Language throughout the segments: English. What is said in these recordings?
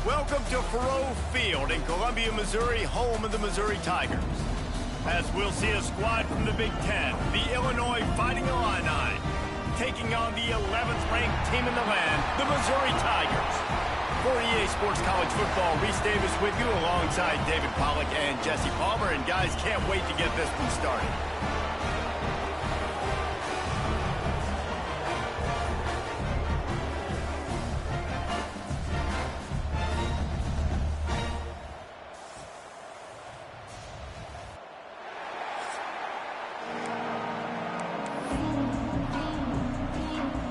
Welcome to Faurot Field in Columbia, Missouri, home of the Missouri Tigers. As we'll see a squad from the Big Ten, the Illinois Fighting Illini, taking on the 11th ranked team in the land, the Missouri Tigers. For EA Sports College Football, Reese Davis with you alongside David Pollack and Jesse Palmer. And guys, can't wait to get this one started.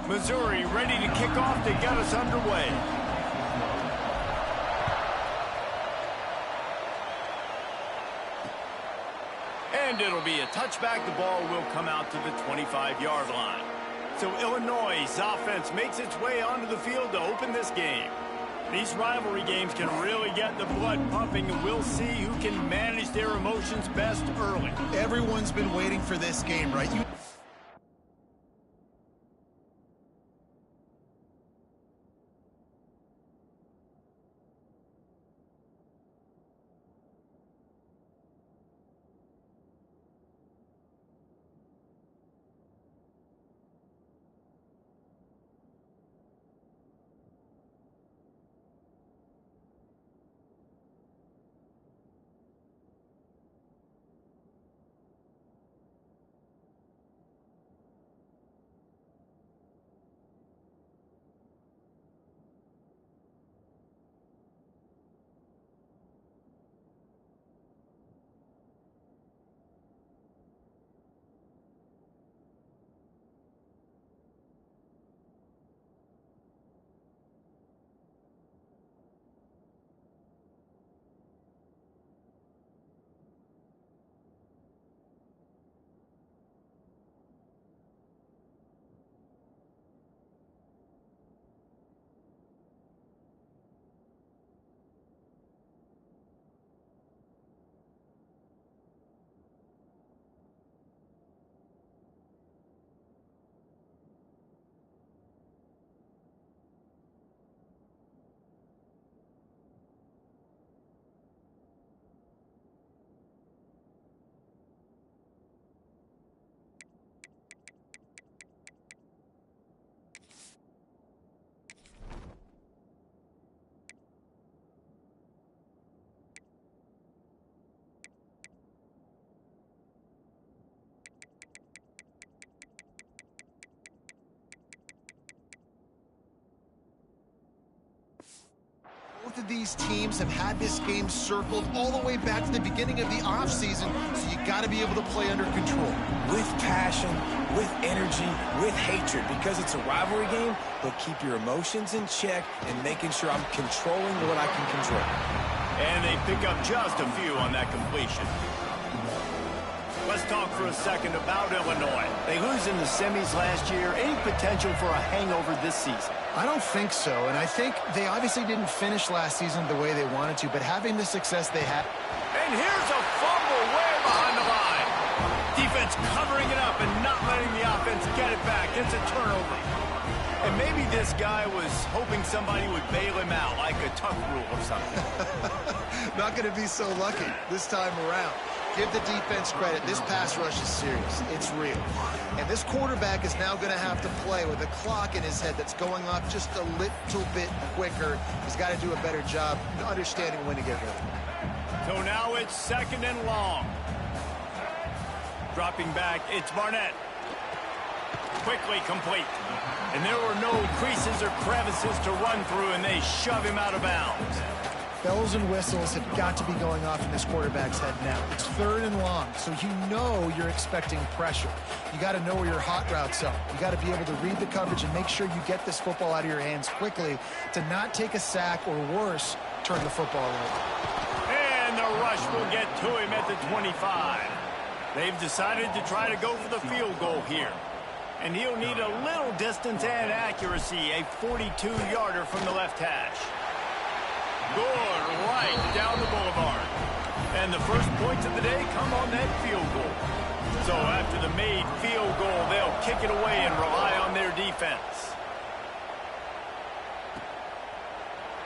Missouri ready to kick off to get us underway. And it'll be a touchback. The ball will come out to the 25-yard line. So Illinois' offense makes its way onto the field to open this game. These rivalry games can really get the blood pumping, and we'll see who can manage their emotions best early. Everyone's been waiting for this game, right? Both of these teams have had this game circled all the way back to the beginning of the offseason, so you got to be able to play under control. With passion, with energy, with hatred, because it's a rivalry game, but keep your emotions in check and making sure I'm controlling what I can control. And they pick up just a few on that completion. Let's talk for a second about Illinois. They lose in the semis last year. Any potential for a hangover this season? I don't think so, and I think they obviously didn't finish last season the way they wanted to, but having the success they had. And here's a fumble way behind the line. Defense covering it up and not letting the offense get it back. It's a turnover. And maybe this guy was hoping somebody would bail him out, like a tuck rule or something. Not going to be so lucky this time around. Give the defense credit. This pass rush is serious. It's real. And this quarterback is now going to have to play with a clock in his head that's going off just a little bit quicker. He's got to do a better job understanding when to get rid of it. So now it's 2nd and long. Dropping back, it's Barnett. Quickly complete. And there were no creases or crevices to run through, and they shove him out of bounds. Bells and whistles have got to be going off in this quarterback's head now. It's 3rd and long, so you know you're expecting pressure. You got to know where your hot routes are. You got to be able to read the coverage and make sure you get this football out of your hands quickly to not take a sack or worse, turn the football over. And the rush will get to him at the 25. They've decided to try to go for the field goal here. And he'll need a little distance and accuracy, a 42-yarder from the left hash. Good, right down the boulevard. And the first points of the day come on that field goal. So after the made field goal, they'll kick it away and rely on their defense.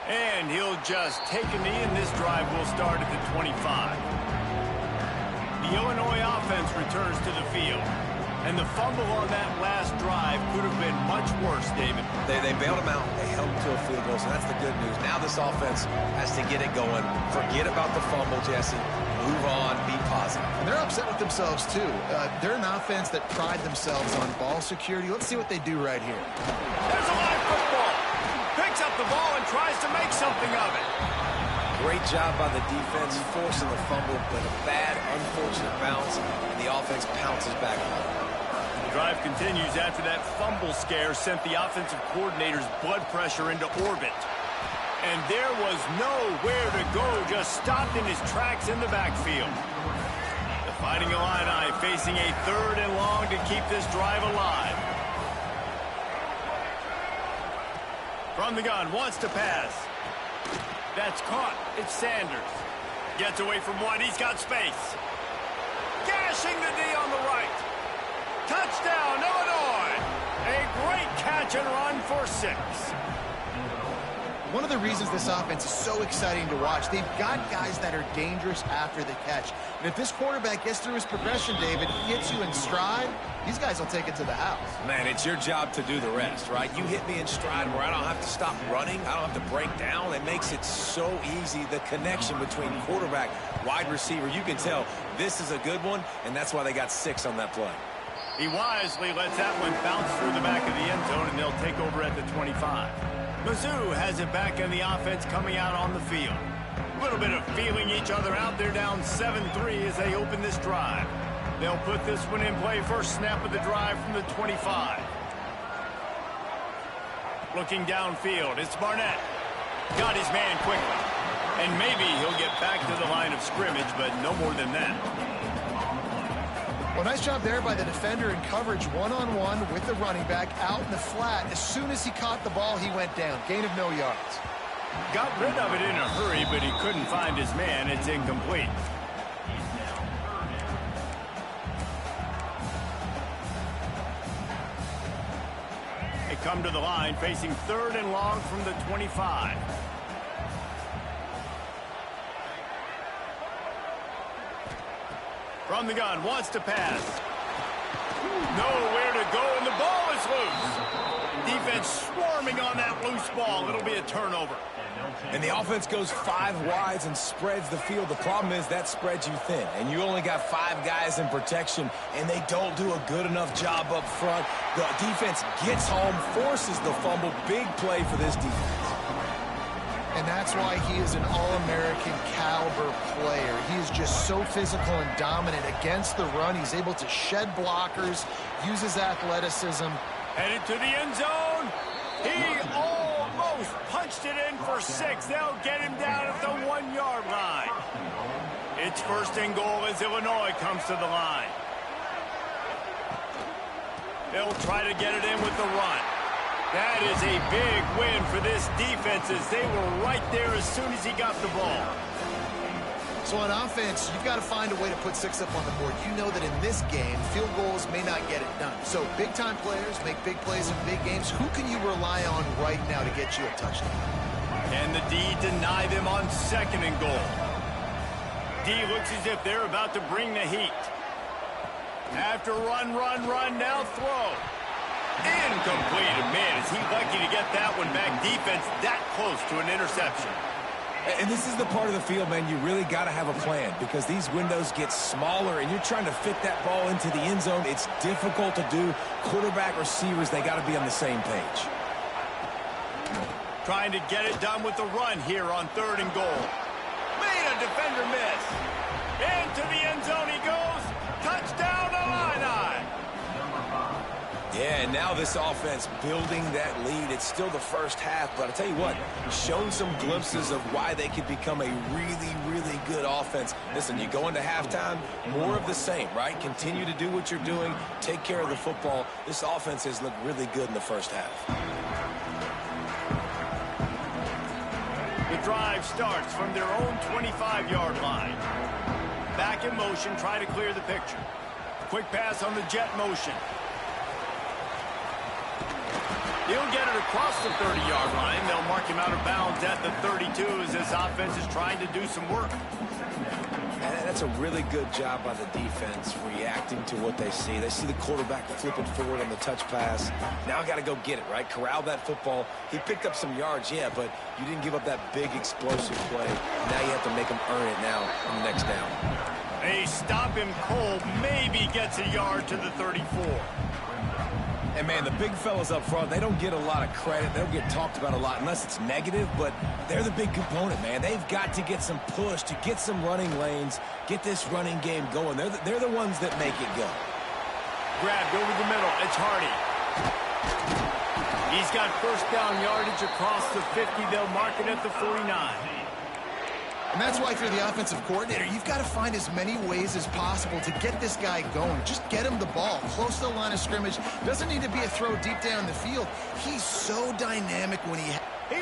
And he'll just take a knee, and this drive will start at the 25. The Illinois offense returns to the field. And the fumble on that last drive could have been much worse, David. They bailed him out. They held him to a field goal, so that's the good news. Now this offense has to get it going. Forget about the fumble, Jesse. Move on. Be positive. And they're upset with themselves, too. They're an offense that pride themselves on ball security. Let's see what they do right here. There's a live football. Picks up the ball and tries to make something of it. Great job by the defense forcing the fumble, but a bad, unfortunate bounce, and the offense pounces back on it. The drive continues after that fumble scare sent the offensive coordinator's blood pressure into orbit. And there was nowhere to go, just stopped in his tracks in the backfield. The Fighting Illini facing a 3rd and long to keep this drive alive. From the gun, wants to pass. That's caught. It's Sanders. Gets away from one. He's got space. Gashing the D on the right. Touchdown, Illinois. A great catch and run for 6. One of the reasons this offense is so exciting to watch, they've got guys that are dangerous after the catch. And if this quarterback gets through his progression, David, he hits you in stride, these guys will take it to the house. Man, it's your job to do the rest, right? You hit me in stride where I don't have to stop running. I don't have to break down. It makes it so easy, the connection between quarterback, wide receiver. You can tell this is a good one, and that's why they got 6 on that play. He wisely lets that one bounce through the back of the end zone, and they'll take over at the 25. Mizzou has it back in the offense coming out on the field. A little bit of feeling each other out. They're down 7-3 as they open this drive. They'll put this one in play first snap of the drive from the 25. Looking downfield, it's Barnett. Got his man quickly. And maybe he'll get back to the line of scrimmage, but no more than that. Well, nice job there by the defender in coverage one-on-one with the running back out in the flat. As soon as he caught the ball, he went down. Gain of no yards. Got rid of it in a hurry, but he couldn't find his man. It's incomplete. They come to the line facing 3rd and long from the 25. From the gun, wants to pass. Nowhere to go, and the ball is loose. Defense swarming on that loose ball. It'll be a turnover. And the offense goes 5 wides and spreads the field. The problem is that spreads you thin, and you only got 5 guys in protection, and they don't do a good enough job up front. The defense gets home, forces the fumble. Big play for this defense. And that's why he is an All-American caliber player. He is just so physical and dominant against the run. He's able to shed blockers, use his athleticism. Headed to the end zone. He almost punched it in for 6. They'll get him down at the 1-yard line. It's 1st and goal as Illinois comes to the line. They'll try to get it in with the run. That is a big win for this defense as they were right there as soon as he got the ball. So on offense, you've got to find a way to put 6 up on the board. You know that in this game, field goals may not get it done. So big-time players make big plays in big games. Who can you rely on right now to get you a touchdown? And the D deny them on 2nd and goal. D looks as if they're about to bring the heat. After run, now throw. Incomplete. Man, is he lucky to get that one back. Defense that close to an interception. And this is the part of the field, man, you really got to have a plan because these windows get smaller and you're trying to fit that ball into the end zone. It's difficult to do. Quarterback, receivers, they got to be on the same page. Trying to get it done with the run here on 3rd and goal. Made a defender miss. Into the end zone he goes. Touchdown, Illini. Yeah, and now this offense building that lead. It's still the first half, but I'll tell you what, shown some glimpses of why they could become a really, really good offense. Listen, you go into halftime, more of the same, right? Continue to do what you're doing, take care of the football. This offense has looked really good in the first half. The drive starts from their own 25-yard line. Back in motion, try to clear the picture. Quick pass on the jet motion. He'll get it across the 30-yard line. They'll mark him out of bounds at the 32 as this offense is trying to do some work. And that's a really good job by the defense reacting to what they see. They see the quarterback flipping forward on the touch pass. Now I got to go get it, right? Corral that football. He picked up some yards, yeah, but you didn't give up that big explosive play. Now you have to make him earn it now on the next down. They stop him cold. Maybe gets a yard to the 34. And, man, the big fellas up front, they don't get a lot of credit. They don't get talked about a lot unless it's negative, but they're the big component, man. They've got to get some push, to get some running lanes, get this running game going. They're the ones that make it go. Grabbed over the middle. It's Hardy. He's got first down yardage across the 50. They'll mark it at the 49. And that's why if you're the offensive coordinator, you've got to find as many ways as possible to get this guy going. Just get him the ball close to the line of scrimmage. Doesn't need to be a throw deep down the field. He's so dynamic when he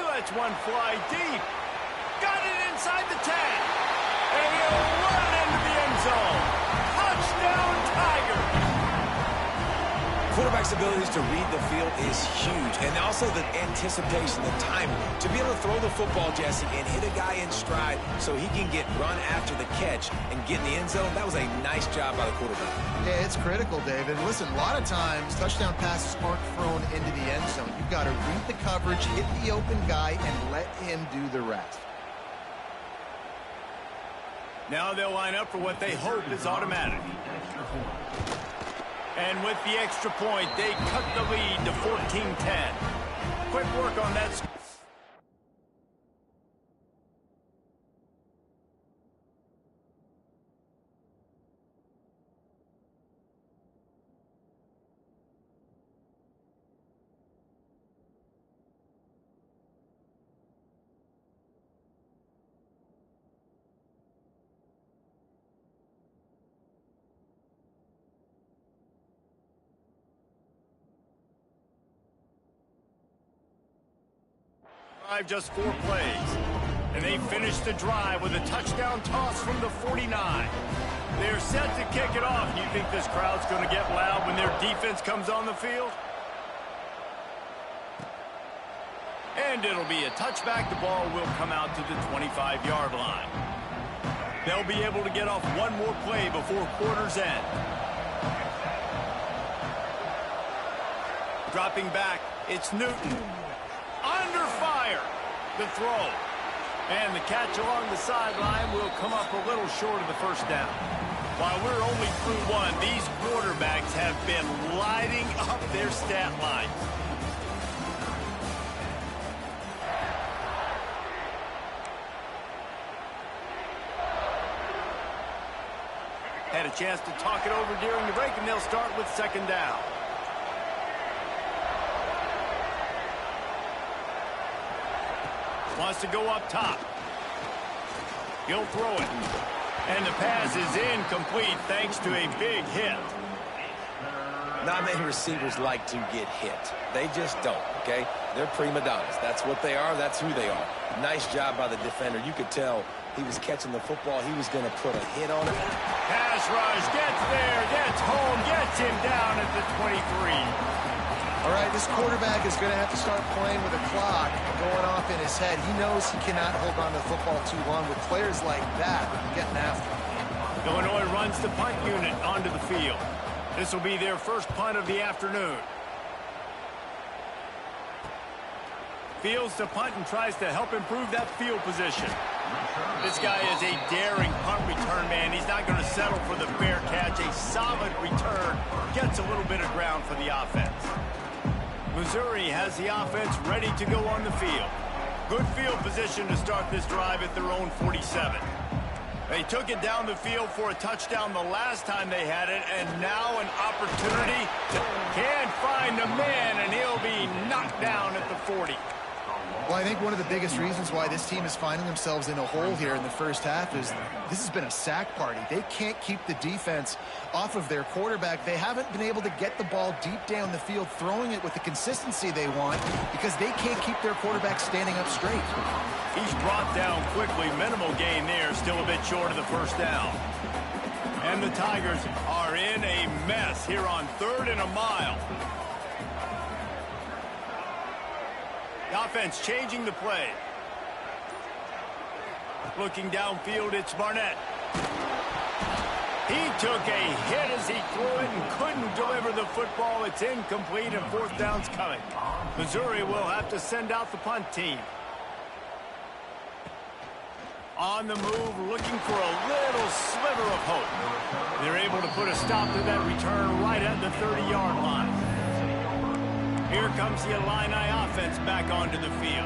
lets one fly deep. Got it inside the 10. And he'll run it into the end zone. Touchdown, Tigers. Quarterback's abilities to read the field is huge, and also the anticipation, the timing. To be able to throw the football, Jesse, and hit a guy in stride so he can get run after the catch and get in the end zone, that was a nice job by the quarterback. Yeah, it's critical, David. Listen, a lot of times touchdown passes aren't thrown into the end zone. You've got to read the coverage, hit the open guy, and let him do the rest. Now they'll line up for what they hope is automatic. And with the extra point, they cut the lead to 14-10. Quick work on that. Just 4 plays, and they finished the drive with a touchdown toss from the 49. They're set to kick it off. You think this crowd's going to get loud when their defense comes on the field? And it'll be a touchback. The ball will come out to the 25-yard line. They'll be able to get off one more play before quarter's end. Dropping back, it's Newton. Under fire, the throw. And the catch along the sideline will come up a little short of the first down. While we're only through one, these quarterbacks have been lighting up their stat lines. Had a chance to talk it over during the break, and they'll start with second down. Wants to go up top. He'll throw it. And the pass is incomplete thanks to a big hit. Not many receivers like to get hit. They just don't, okay? They're prima donnas. That's what they are. That's who they are. Nice job by the defender. You could tell he was catching the football. He was going to put a hit on it. Pass rush, gets there, gets home, gets him down at the 23. All right, this quarterback is going to have to start playing with a clock going off in his head. He knows he cannot hold on to the football too long with players like that getting after him. Illinois runs the punt unit onto the field. This will be their first punt of the afternoon. Fields to punt and tries to help improve that field position. This guy is a daring punt return man. He's not going to settle for the fair catch. A solid return gets a little bit of ground for the offense. Missouri has the offense ready to go on the field. Good field position to start this drive at their own 47. They took it down the field for a touchdown the last time they had it, and now an opportunity to can't find the man, and he'll be knocked down at the 40. Well, I think one of the biggest reasons why this team is finding themselves in a hole here in the first half is this has been a sack party. They can't keep the defense off of their quarterback. They haven't been able to get the ball deep down the field, throwing it with the consistency they want because they can't keep their quarterback standing up straight. He's brought down quickly. Minimal gain there, still a bit short of the first down. And the Tigers are in a mess here on 3rd and a mile. The offense changing the play. Looking downfield, it's Barnett. He took a hit as he threw it and couldn't deliver the football. It's incomplete and fourth down's coming. Missouri will have to send out the punt team. On the move, looking for a little sliver of hope. They're able to put a stop to that return right at the 30-yard line. Here comes the Illini offense back onto the field.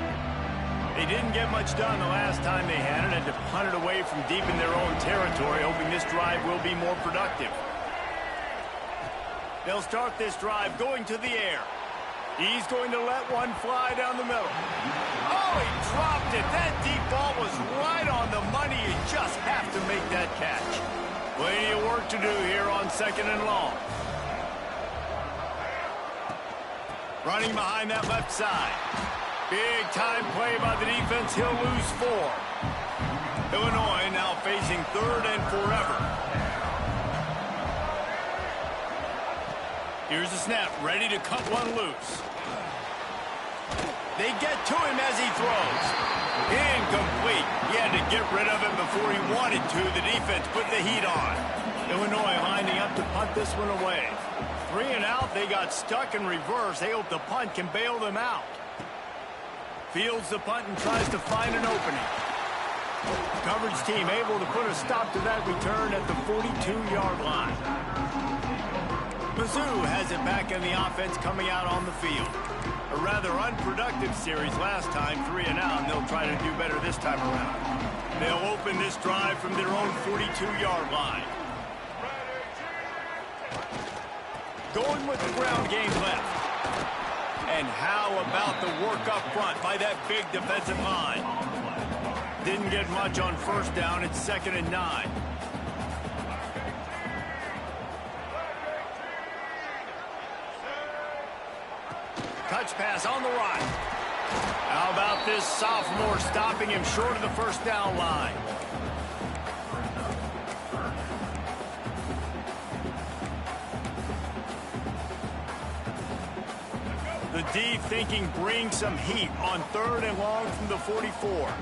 They didn't get much done the last time they had it, and to punt it away from deep in their own territory, hoping this drive will be more productive. They'll start this drive going to the air. He's going to let one fly down the middle. Oh, he dropped it. That deep ball was right on the money. You just have to make that catch. Plenty of work to do here on 2nd and long. Running behind that left side. Big time play by the defense. He'll lose 4. Illinois now facing 3rd and forever. Here's the snap, ready to cut one loose. They get to him as he throws. Incomplete. He had to get rid of it before he wanted to. The defense put the heat on. Illinois lining up to punt this one away. 3 and out. They got stuck in reverse. They hope the punt can bail them out. Fields the punt and tries to find an opening. Coverage team able to put a stop to that return at the 42-yard line. Mizzou has it back in the offense coming out on the field. A rather unproductive series last time, 3 and out, and they'll try to do better this time around. They'll open this drive from their own 42-yard line. Going with the ground game left. And how about the work up front by that big defensive line? Didn't get much on first down. It's 2nd and 9. Touch pass on the right. How about this sophomore stopping him short of the first down line? The D thinking bring some heat on 3rd and long from the 44.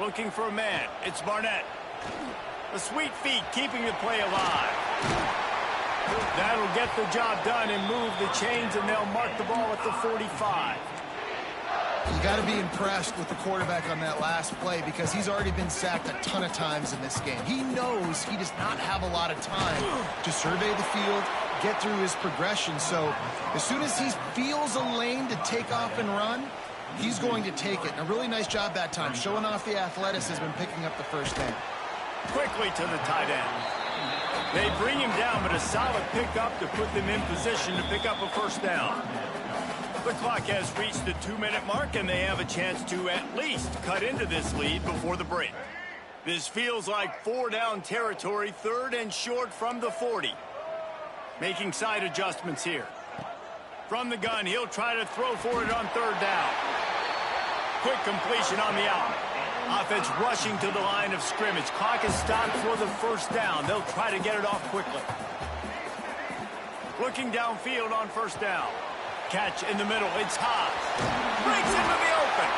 Looking for a man. It's Barnett. The sweet feet keeping the play alive. That'll get the job done and move the chains, and they'll mark the ball at the 45. You got to be impressed with the quarterback on that last play because he's already been sacked a ton of times in this game. He knows he does not have a lot of time to survey the field, get through his progression. So as soon as he feels a lane to take off and run, he's going to take it. And a really nice job that time, showing off the athleticism and picking up the first down. Quickly to the tight end. They bring him down, but a solid pickup to put them in position to pick up a first down. The clock has reached the 2-minute mark, and they have a chance to at least cut into this lead before the break. This feels like 4-down territory, 3rd and short from the 40. Making side adjustments here. From the gun, he'll try to throw for it on 3rd down. Quick completion on the out. Offense rushing to the line of scrimmage. Clock is stopped for the first down. They'll try to get it off quickly. Looking downfield on first down. Catch in the middle. It's Haas. Breaks into the open.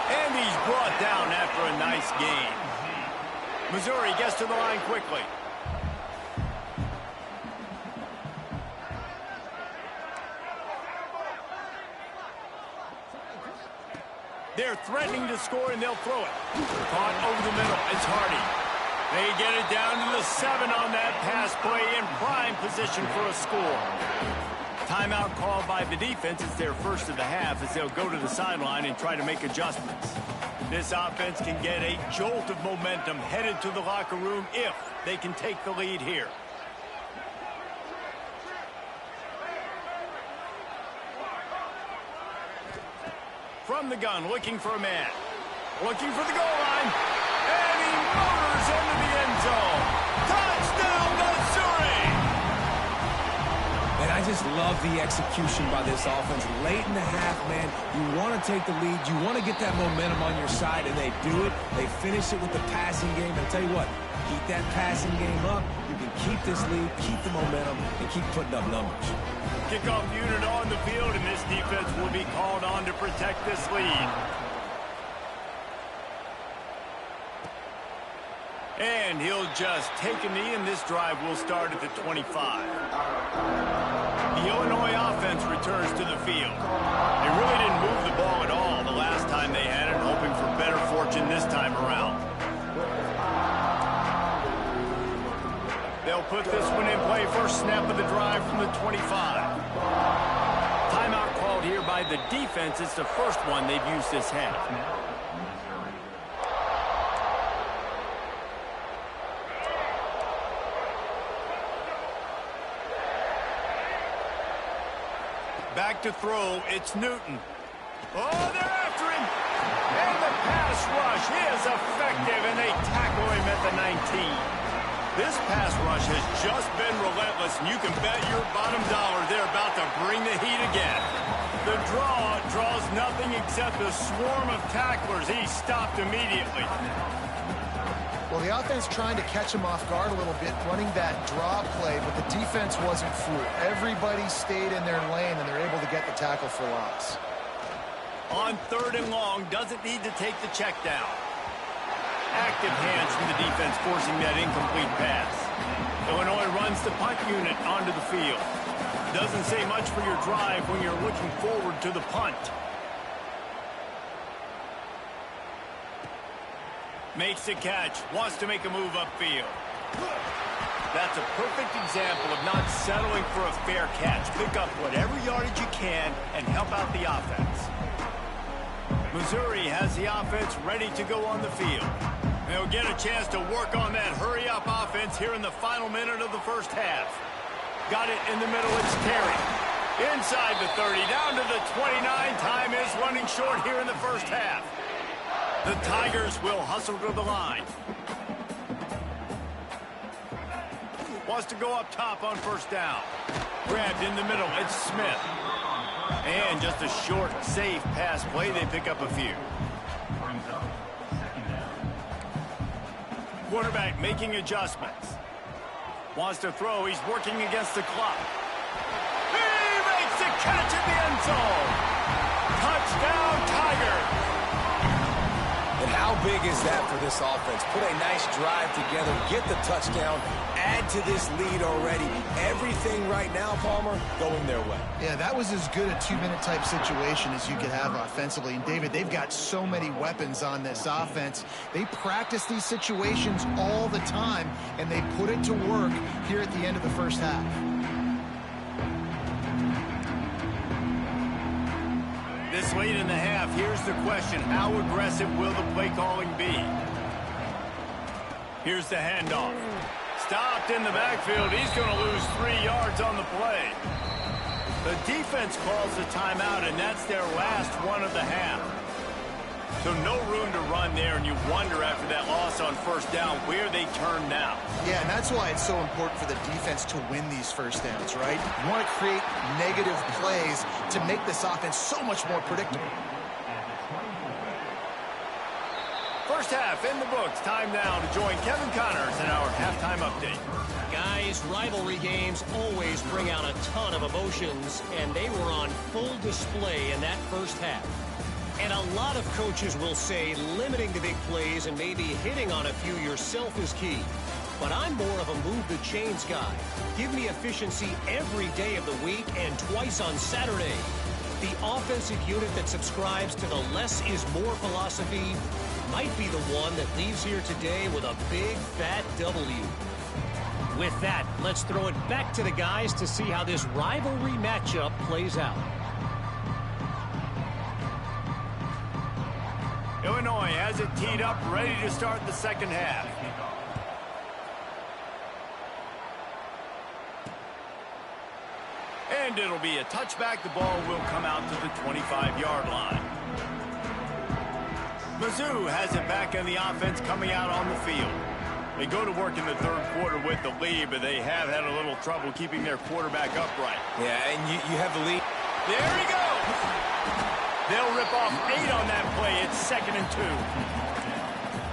And he's brought down after a nice gain. Missouri gets to the line quickly. They're threatening to score, and they'll throw it. Caught over the middle. It's Hardy. They get it down to the 7 on that pass play in prime position for a score. Timeout called by the defense. It's their first of the half as they'll go to the sideline and try to make adjustments. This offense can get a jolt of momentum headed to the locker room if they can take the lead here. From the gun, looking for a man. Looking for the goal line. And he motors into the end zone. Touchdown, Missouri! And I just love the execution by this offense. Late in the half, man, you want to take the lead. You want to get that momentum on your side, and they do it. They finish it with the passing game. And I'll tell you what, Keep that passing game up. You can keep this lead, keep the momentum, and keep putting up numbers. Kickoff unit on the field, and this defense will be called on to protect this lead. And he'll just take a knee, and this drive will start at the 25. The Illinois offense returns to the field. They really didn't move the ball at all the last time they had it, hoping for better fortune this time around. They'll put this one in play. First snap of the drive from the 25. Timeout called here by the defense. It's the first one they've used this half. Back to throw, it's Newton. Oh, they're after him! And the pass rush is effective, and they tackle him at the 19. This pass rush has just been relentless, and you can bet your bottom dollar they're about to bring the heat again. The draw draws nothing except a swarm of tacklers. He stopped immediately. Well, the offense trying to catch him off guard a little bit, running that draw play, but the defense wasn't fooled. Everybody stayed in their lane, and they're able to get the tackle for loss. On 3rd and long, doesn't need to take the check down. Active hands from the defense forcing that incomplete pass. Illinois runs the punt unit onto the field. Doesn't say much for your drive when you're looking forward to the punt. Makes the catch, wants to make a move upfield. That's a perfect example of not settling for a fair catch. Pick up whatever yardage you can and help out the offense. Missouri has the offense ready to go on the field. They'll get a chance to work on that hurry-up offense here in the final minute of the first half. Got it in the middle, it's Terry. Inside the 30, down to the 29. Time is running short here in the first half. The Tigers will hustle to the line. Wants to go up top on first down. Grabbed in the middle, it's Smith. And just a short, safe pass play. They pick up a few. Quarterback making adjustments. Wants to throw. He's working against the clock. He makes the catch at the end zone. Touchdown, Tiger. And how big is that for this offense? Put a nice drive together, get the touchdown, add to this lead already. Everything right now, Palmer, going their way. Yeah, that was as good a 2-minute type situation as you could have offensively. And, David, they've got so many weapons on this offense. They practice these situations all the time, and they put it to work here at the end of the first half. This late in the half, here's the question. How aggressive will the play calling be? Here's the handoff. Stopped in the backfield. He's going to lose 3 yards on the play. The defense calls the timeout, and that's their last one of the half. So no room to run there, and you wonder after that loss on first down where they turn now. Yeah, and that's why it's so important for the defense to win these first downs, right? You want to create negative plays to make this offense so much more predictable. First half in the books. Time now to join Kevin Connors in our halftime update. Guys, rivalry games always bring out a ton of emotions, and they were on full display in that first half. And a lot of coaches will say limiting the big plays and maybe hitting on a few yourself is key. But I'm more of a move the chains guy. Give me efficiency every day of the week and twice on Saturday. The offensive unit that subscribes to the less is more philosophy might be the one that leaves here today with a big fat W. With that, let's throw it back to the guys to see how this rivalry matchup plays out. Illinois has it teed up, ready to start the second half. And it'll be a touchback. The ball will come out to the 25-yard line. Mizzou has it back in the offense coming out on the field. They go to work in the third quarter with the lead, but they have had a little trouble keeping their quarterback upright. Yeah, and you have the lead. There he goes. They'll rip off 8 on that play. It's 2nd and 2.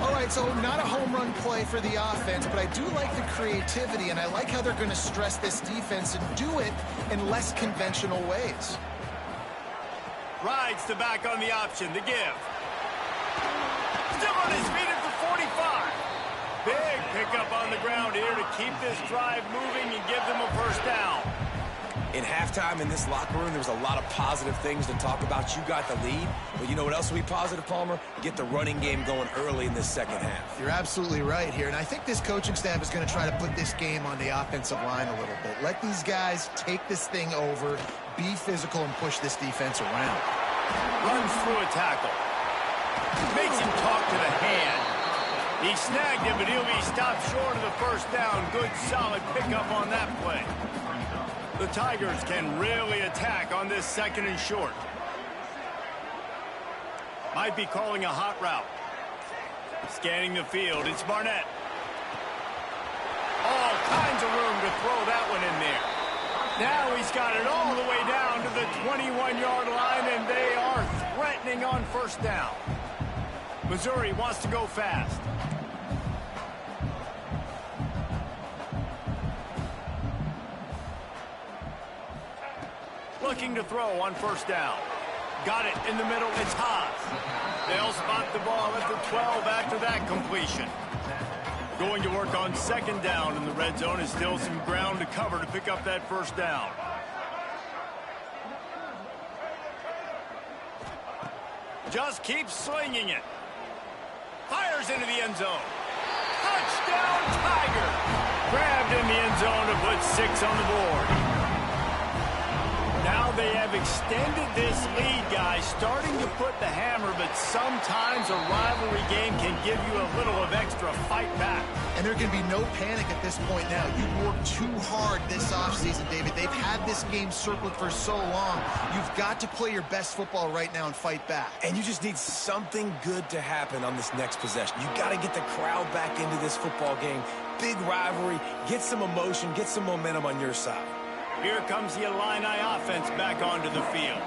All right, so not a home run play for the offense, but I do like the creativity, and I like how they're going to stress this defense and do it in less conventional ways. Rides the back on the option, the give. Still on his feet at the 45. Big pickup on the ground here to keep this drive moving and give them a first down. In halftime in this locker room, there was a lot of positive things to talk about. You got the lead, but you know what else will be positive, Palmer? Get the running game going early in this second half. You're absolutely right here, and I think this coaching staff is going to try to put this game on the offensive line a little bit. Let these guys take this thing over, be physical, and push this defense around. Runs through a tackle. Makes him talk to the hand. He snagged him, but he'll be stopped short of the first down. Good, solid pickup on that play. The Tigers can really attack on this second and short. Might be calling a hot route. Scanning the field, it's Barnett. All kinds of room to throw that one in there. Now he's got it all the way down to the 21-yard line, and they are threatening on first down. Missouri wants to go fast. Looking to throw on first down. Got it in the middle. It's Haas. They'll spot the ball at the 12 after that completion. Going to work on second down in the red zone. Is still some ground to cover to pick up that first down. Just keeps slinging it. Fires into the end zone. Touchdown, Tiger. Grabbed in the end zone to put 6 on the board. Now they have extended this lead, guys, starting to put the hammer, but sometimes a rivalry game can give you a little of extra fight back. And there can be no panic at this point now. You've worked too hard this offseason, David. They've had this game circled for so long. You've got to play your best football right now and fight back. And you just need something good to happen on this next possession. You got to get the crowd back into this football game. Big rivalry. Get some emotion. Get some momentum on your side. Here comes the Illini offense back onto the field.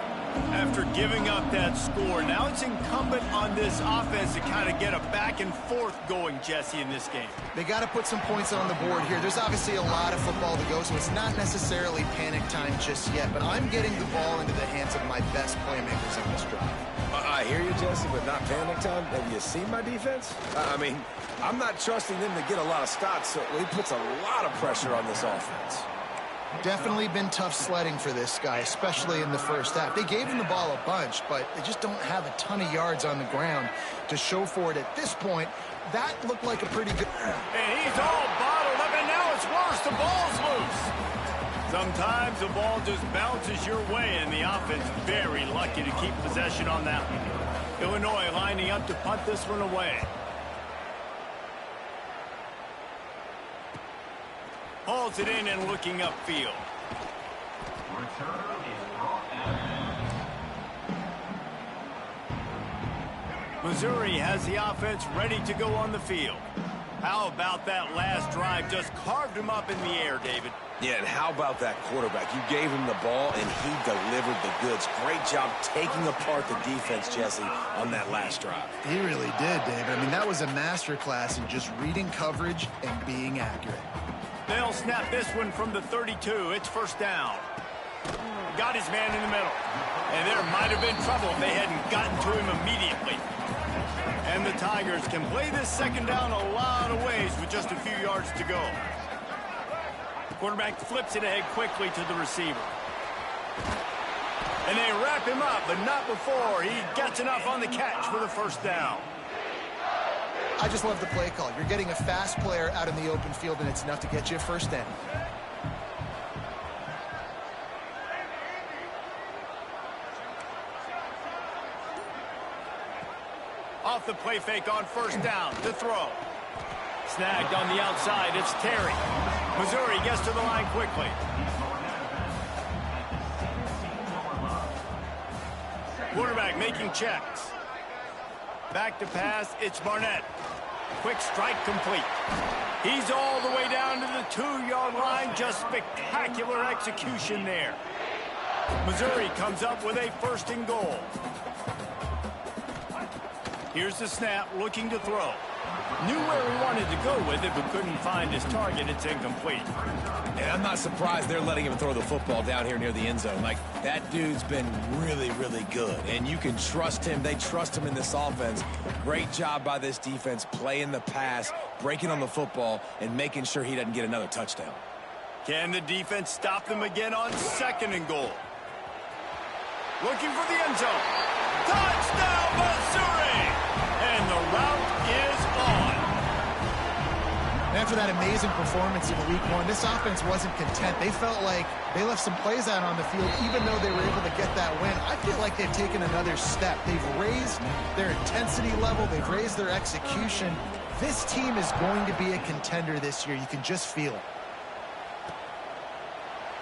After giving up that score, now it's incumbent on this offense to kind of get a back and forth going, Jesse, in this game. They got to put some points on the board here. There's obviously a lot of football to go, so it's not necessarily panic time just yet, but I'm getting the ball into the hands of my best playmakers on this drive. I hear you, Jesse, but not panic time. Have you seen my defense? I mean, I'm not trusting them to get a lot of stops, so he puts a lot of pressure on this offense. Definitely been tough sledding for this guy, especially in the first half. They gave him the ball a bunch, but they just don't have a ton of yards on the ground to show for it at this point. That looked like a pretty good... And he's all bottled up, and now it's worse. The ball's loose. Sometimes the ball just bounces your way, and the offense very lucky to keep possession on that one. Illinois lining up to punt this one away. Hauls it in and looking upfield. Missouri has the offense ready to go on the field. How about that last drive? Just carved him up in the air, David. Yeah, and how about that quarterback? You gave him the ball, and he delivered the goods. Great job taking apart the defense, Jesse, on that last drive. He really did, David. I mean, that was a masterclass in just reading coverage and being accurate. They'll snap this one from the 32. It's first down. Got his man in the middle. And there might have been trouble if they hadn't gotten to him immediately. And the Tigers can play this second down a lot of ways with just a few yards to go. Quarterback flips it ahead quickly to the receiver. And they wrap him up, but not before he gets enough on the catch for the first down. I just love the play call. You're getting a fast player out in the open field, and it's enough to get you a first down. Off the play fake on first down. The throw. Snagged on the outside. It's Terry. Missouri gets to the line quickly. Quarterback making checks. Back to pass. It's Barnett. Quick strike complete. He's all the way down to the 2-yard line. Just spectacular execution there. Missouri comes up with a first and goal. Here's the snap, looking to throw. Knew where he wanted to go with it, but couldn't find his target. It's incomplete. And I'm not surprised they're letting him throw the football down here near the end zone. Like, that dude's been really, really good. And you can trust him. They trust him in this offense. Great job by this defense playing the pass, breaking on the football, and making sure he doesn't get another touchdown. Can the defense stop them again on 2nd and goal? Looking for the end zone. Touchdown, Missouri! And the route is on. And after that amazing performance in week 1, this offense wasn't content. They felt like they left some plays out on the field, even though they were able to get that win. I feel like they've taken another step. They've raised their intensity level. They've raised their execution. This team is going to be a contender this year. You can just feel it.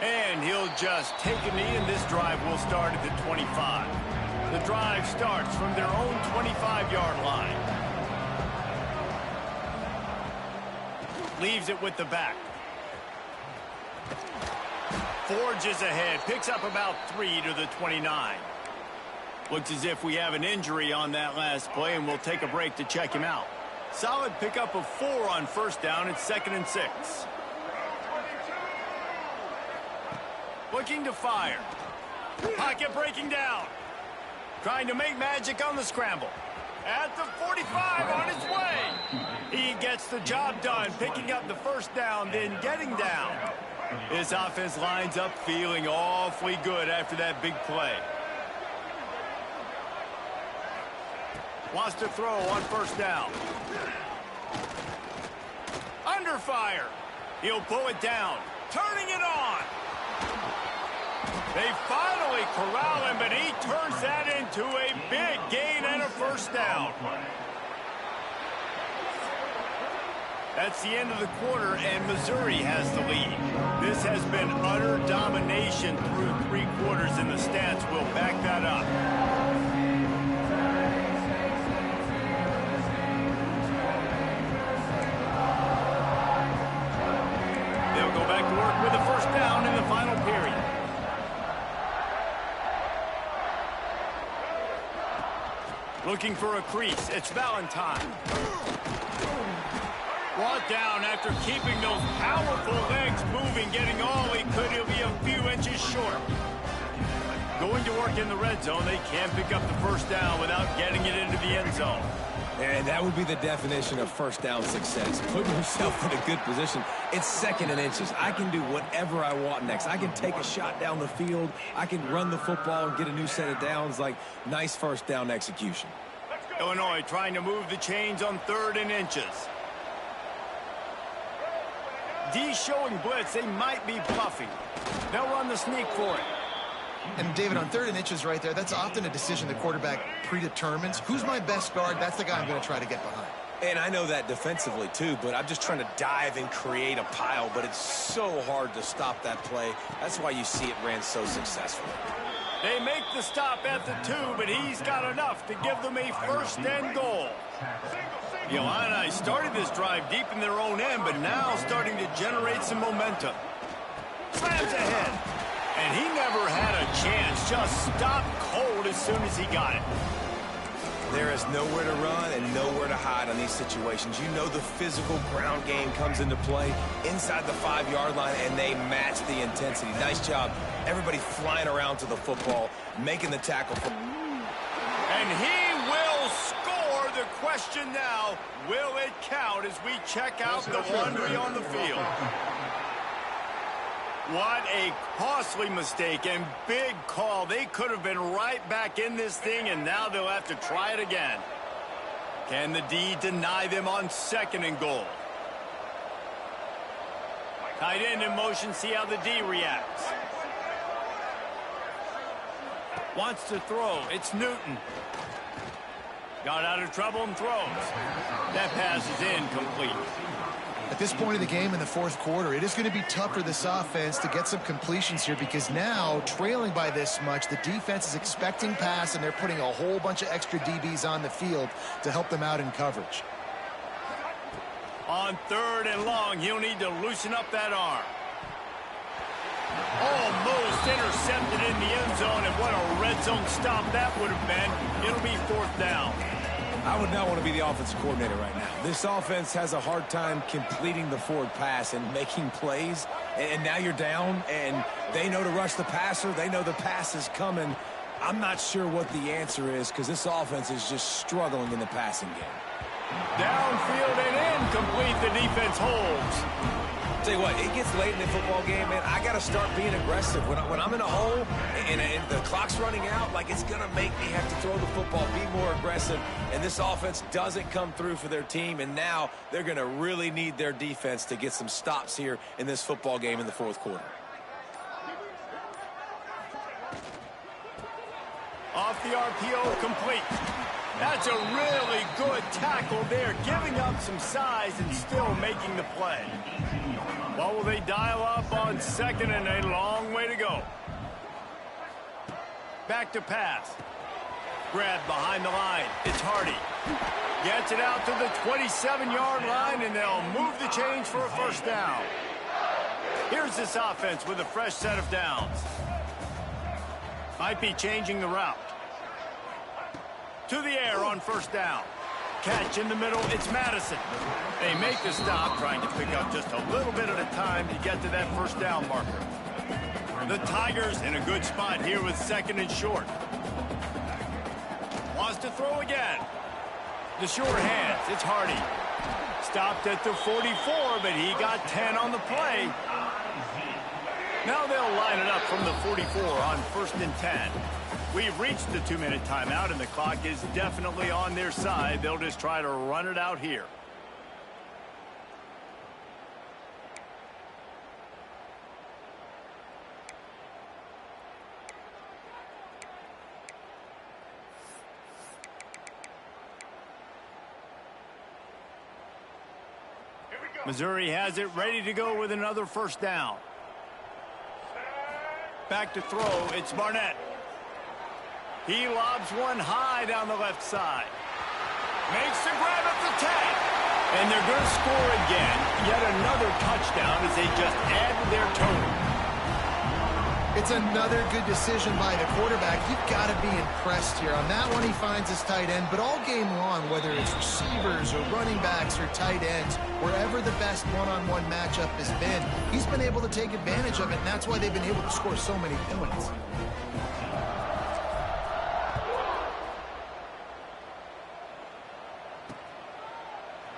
And he'll just take a knee, and this drive will start at the 25. The drive starts from their own 25-yard line. Leaves it with the back. Forges ahead. Picks up about 3 to the 29. Looks as if we have an injury on that last play, and we'll take a break to check him out. Solid pickup of 4 on 1st down. It's 2nd and 6. Looking to fire. Pocket breaking down. Trying to make magic on the scramble. At the 45 on his way. He gets the job done, picking up the 1st down, then getting down. This offense lines up feeling awfully good after that big play. Wants to throw on 1st down. Under fire. He'll pull it down. Turning it on. They finally corral him, but he turns that into a big gain and a 1st down. That's the end of the quarter, and Missouri has the lead. This has been utter domination through 3 quarters, and the stats will back that up. They'll go back to work with a 1st down in the final period. Looking for a crease. It's Valentine. Brought down after keeping those powerful legs moving, getting all he could. He'll be a few inches short. Going to work in the red zone. They can't pick up the 1st down without getting it into the end zone. And that would be the definition of 1st down success. Putting yourself in a good position. It's 2nd and inches. I can do whatever I want next. I can take a shot down the field. I can run the football and get a new set of downs. Like, nice 1st down execution. Illinois trying to move the chains on 3rd and inches. D showing blitz. They might be bluffing. They'll run the sneak for it. And, David, on 3rd and inches right there, that's often a decision the quarterback predetermines. Who's my best guard? That's the guy I'm going to try to get behind. And I know that defensively, too, but I'm just trying to dive and create a pile, but it's so hard to stop that play. That's why you see it ran so successfully. They make the stop at the 2, but he's got enough to give them a 1st and goal. The Illini started this drive deep in their own end, but now starting to generate some momentum. Slams ahead. And he never had a chance. Just stopped cold as soon as he got it. There is nowhere to run and nowhere to hide on these situations. You know the physical ground game comes into play inside the 5-yard line, and they match the intensity. Nice job. Everybody flying around to the football, making the tackle. And he will score. The question now, will it count as we check out the laundry on the field? What a costly mistake and big call. They could have been right back in this thing, and now they'll have to try it again. Can the D deny them on 2nd and goal? Tight end in motion, see how the D reacts. Wants to throw. It's Newton. Got out of trouble and throws. That pass is incomplete. At this point of the game in the 4th quarter, it is going to be tough for this offense to get some completions here because now, trailing by this much, the defense is expecting pass, and they're putting a whole bunch of extra DBs on the field to help them out in coverage. On 3rd and long, he'll need to loosen up that arm. Almost intercepted in the end zone, and what a red zone stop that would have been. It'll be 4th down. I would not want to be the offensive coordinator right now. This offense has a hard time completing the forward pass and making plays. And now you're down, and they know to rush the passer. They know the pass is coming. I'm not sure what the answer is because this offense is just struggling in the passing game. Downfield and incomplete. The defense holds. Tell you what, it gets late in the football game, man. I got to start being aggressive. When I'm in a hole and the clock's running out, like it's going to make me have to throw the football, be more aggressive. And this offense doesn't come through for their team, and now they're going to really need their defense to get some stops here in this football game in the fourth quarter. Off the RPO, complete. That's a really good tackle there, giving up some size and still making the play. What will they dial up on second, and a long way to go? Back to pass. Grabbed behind the line. It's Hardy. Gets it out to the 27-yard line, and they'll move the chains for a first down. Here's this offense with a fresh set of downs. Might be changing the route. To the air on first down. Catch in the middle, it's Madison. They make the stop, trying to pick up just a little bit at a time to get to that first down marker. The Tigers in a good spot here with second and short. Wants to throw again. The short hands, it's Hardy. Stopped at the 44, but he got 10 on the play. Now they'll line it up from the 44 on first and 10. We've reached the 2-minute timeout, and the clock is definitely on their side. They'll just try to run it out here. Missouri has it ready to go with another first down. Back to throw, it's Barnett. He lobs one high down the left side. Makes the grab at the 10. And they're going to score again. Yet another touchdown as they just add to their total. It's another good decision by the quarterback. You've got to be impressed here. On that one, he finds his tight end. But all game long, whether it's receivers or running backs or tight ends, wherever the best one-on-one matchup has been, he's been able to take advantage of it. And that's why they've been able to score so many points.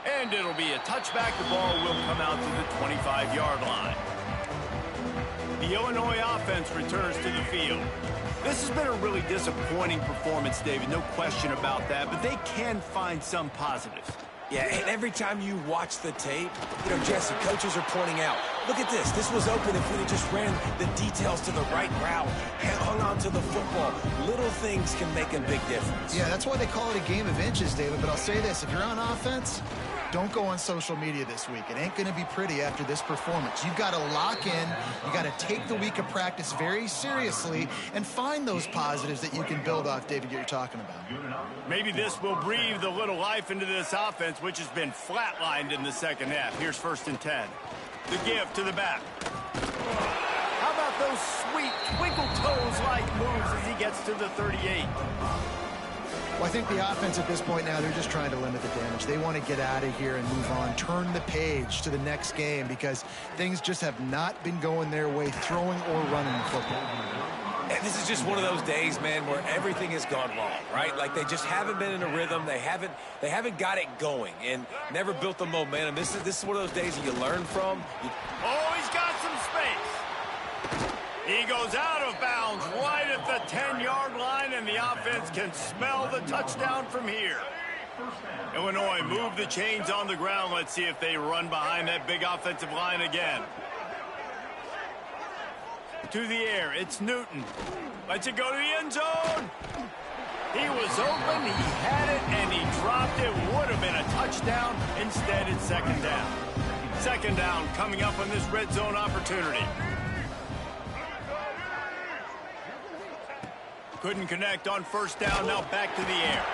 And it'll be a touchback. The ball will come out to the 25-yard line. The Illinois offense returns to the field. This has been a really disappointing performance, David. No question about that, but they can find some positives. Yeah, and every time you watch the tape, Jesse, coaches are pointing out, look at this. This was open if we just ran the details to the right route, hung on to the football. Little things can make a big difference. Yeah, that's why they call it a game of inches, David. But I'll say this, if you're on offense, don't go on social media this week. It ain't going to be pretty after this performance. You've got to lock in. You got to take the week of practice very seriously and find those positives that you can build off, David, you're talking about. Maybe this will breathe a little life into this offense, which has been flatlined in the second half. Here's first and 10. The give to the back. How about those sweet twinkle toes-like moves as he gets to the 38? Well, I think the offense at this point now, they're just trying to limit the damage. They want to get out of here and move on, turn the page to the next game because things just have not been going their way, throwing or running the football. And this is just one of those days, man, where everything has gone wrong, right? Like they just haven't been in a rhythm. They haven't got it going and never built the momentum. This is one of those days that you learn from. Oh, he's got some space. He goes out of bounds right at the 10-yard line, and the offense can smell the touchdown from here. Illinois move the chains on the ground. Let's see if they run behind that big offensive line again. To the air, it's Newton. Lets it go to the end zone. He was open, he had it, and he dropped it. Would have been a touchdown. Instead, it's second down. Second down coming up on this red zone opportunity. Couldn't connect on first down. Now back to the air.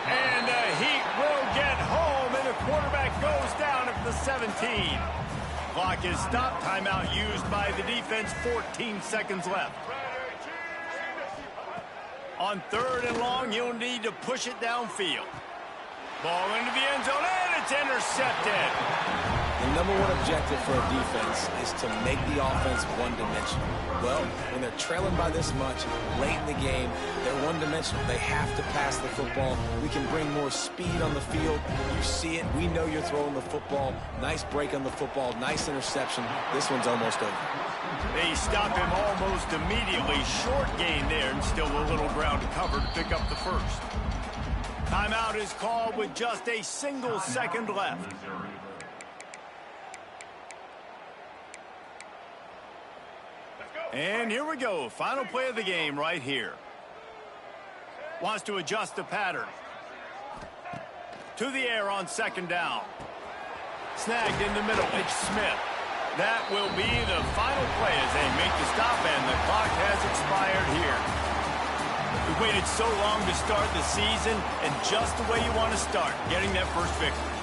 And the Heat will get home, and the quarterback goes down at the 17. Clock is stopped. Timeout used by the defense. 14 seconds left. On third and long, you'll need to push it downfield. Ball into the end zone, and it's intercepted. The number one objective for a defense is to make the offense one-dimensional. Well, when they're trailing by this much, late in the game, they're one-dimensional. They have to pass the football. We can bring more speed on the field. You see it. We know you're throwing the football. Nice break on the football. Nice interception. This one's almost over. They stop him almost immediately. Short gain there, and still a little ground to cover to pick up the first. Timeout is called with just a single second left. And here we go. Final play of the game right here. Wants to adjust the pattern. To the air on second down. Snagged in the middle. It's Smith. That will be the final play as they make the stop, and the clock has expired here. We waited so long to start the season, and just the way you want to start, getting that first victory.